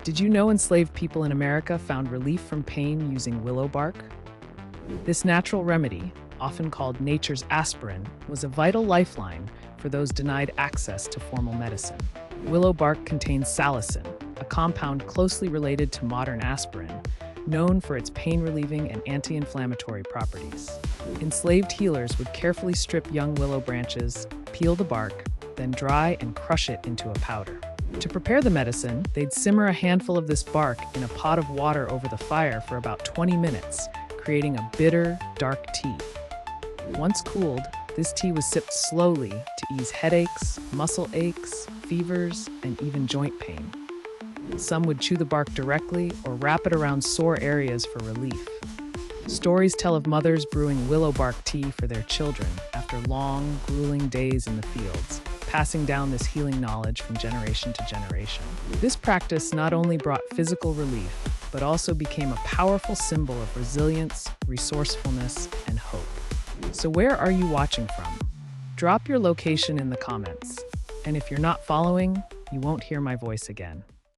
Did you know enslaved people in America found relief from pain using willow bark? This natural remedy, often called nature's aspirin, was a vital lifeline for those denied access to formal medicine. Willow bark contains salicin, a compound closely related to modern aspirin, known for its pain-relieving and anti-inflammatory properties. Enslaved healers would carefully strip young willow branches, peel the bark, then dry and crush it into a powder. To prepare the medicine, they'd simmer a handful of this bark in a pot of water over the fire for about 20 minutes, creating a bitter, dark tea. Once cooled, this tea was sipped slowly to ease headaches, muscle aches, fevers, and even joint pain. Some would chew the bark directly or wrap it around sore areas for relief. Stories tell of mothers brewing willow bark tea for their children after long, grueling days in the fields, passing down this healing knowledge from generation to generation. This practice not only brought physical relief, but also became a powerful symbol of resilience, resourcefulness, and hope. So where are you watching from? Drop your location in the comments. And if you're not following, you won't hear my voice again.